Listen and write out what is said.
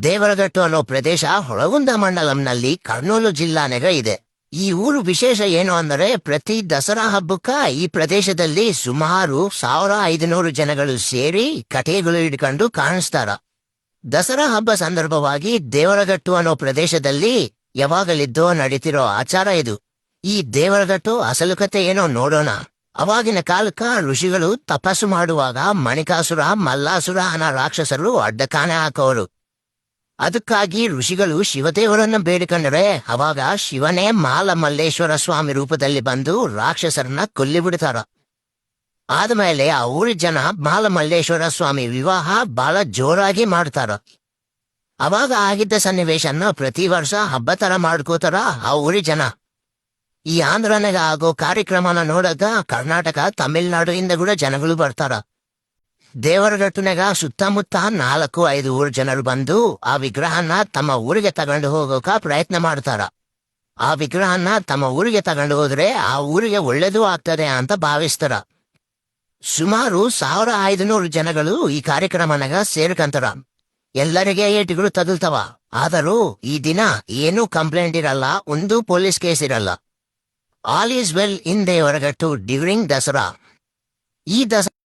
ದೇವರಗಟ್ಟು ಅನ್ನೋ ಪ್ರದೇಶ ಹೊಳಗುಂದ ಮಂಡಲಂನಲ್ಲಿ ಕರ್ನೂಲು ಜಿಲ್ಲಾನೆಗ ಇದೆ. ಈ ಊರು ವಿಶೇಷ ಏನು ಅಂದರೆ ಪ್ರತಿ ದಸರಾ ಹಬ್ಬಕ್ಕ ಈ ಪ್ರದೇಶದಲ್ಲಿ ಸುಮಾರು 1500 ಜನಗಳು ಸೇರಿ ಕಟೆಗಳು ಹಿಡ್ಕೊಂಡು ಕಾಣಿಸ್ತಾರ. ದಸರಾ ಹಬ್ಬ ಸಂದರ್ಭವಾಗಿ ದೇವರಗಟ್ಟು ಅನ್ನೋ ಪ್ರದೇಶದಲ್ಲಿ ಯಾವಾಗಲಿದ್ದೋ ನಡೀತಿರೋ ಆಚಾರ ಇದು. ಈ ದೇವರಗಟ್ಟು ಅಸಲು ಕತೆ ಏನೋ ನೋಡೋಣ. ಅವಾಗಿನ ಕಾಲಕ್ಕ ಋಷಿಗಳು ತಪಸ್ಸು ಮಾಡುವಾಗ ಮಣಿಕಾಸುರ ಮಲ್ಲಾಸುರ ಅನ್ನೋ ರಾಕ್ಷಸರು ಅಡ್ಡಕಾನೆ ಹಾಕೋರು. ಅದಕ್ಕಾಗಿ ಋಷಿಗಳು ಶಿವದೇವರನ್ನ ಬೇಡಿಕೊಂಡರೆ ಅವಾಗ ಶಿವನೇ ಮಾಲಮಲ್ಲೇಶ್ವರ ಸ್ವಾಮಿ ರೂಪದಲ್ಲಿ ಬಂದು ರಾಕ್ಷಸರನ್ನ ಕೊಲ್ಲಿಬಿಡ್ತಾರ. ಆದ್ಮೇಲೆ ಆ ಊರಿ ಜನ ಮಾಲಮಲ್ಲೇಶ್ವರ ಸ್ವಾಮಿ ವಿವಾಹ ಬಹಳ ಜೋರಾಗಿ ಮಾಡ್ತಾರ. ಅವಾಗ ಆಗಿದ್ದ ಸನ್ನಿವೇಶನ ಪ್ರತಿ ವರ್ಷ ಹಬ್ಬ ತರ ಮಾಡ್ಕೋತಾರ ಆ ಊರಿ ಜನ. ಈ ಆಂಧ್ರನಾಗ ಆಗೋ ಕಾರ್ಯಕ್ರಮನ ನೋಡಕ ಕರ್ನಾಟಕ ತಮಿಳ್ನಾಡು ಇಂದ ಕೂಡ ಜನಗಳು ಬರ್ತಾರ. ದೇವರಗಟ್ಟುನಾಗ ಸುತ್ತಮುತ್ತ 4-5 ಊರ್ ಜನರು ಬಂದು ಆ ವಿಗ್ರಹನ ತಮ್ಮ ಊರಿಗೆ ತಗೊಂಡು ಹೋಗೋಕ ಪ್ರಯತ್ನ ಮಾಡ್ತಾರ. ಆ ವಿಗ್ರಹನ ತಮ್ಮ ಊರಿಗೆ ತಗೊಂಡು ಹೋದ್ರೆ ಆ ಊರಿಗೆ ಒಳ್ಳೇದು ಆಗ್ತದೆ ಅಂತ ಭಾವಿಸ್ತಾರ. ಸುಮಾರು 1500 ಜನಗಳು ಈ ಕಾರ್ಯಕ್ರಮನಾಗ ಸೇರ್ಕಂತಾರ. ಎಲ್ಲರಿಗೆ ಏಟುಗಳು ತಗುಲ್ತವ. ಆದರೂ ಈ ದಿನ ಏನೂ ಕಂಪ್ಲೇಂಟ್ ಇರಲ್ಲ, ಒಂದು ಪೊಲೀಸ್ ಕೇಸ್ ಇರಲ್ಲ. All is well in Devaragattu during Dasara. ಈ ದಸರಾ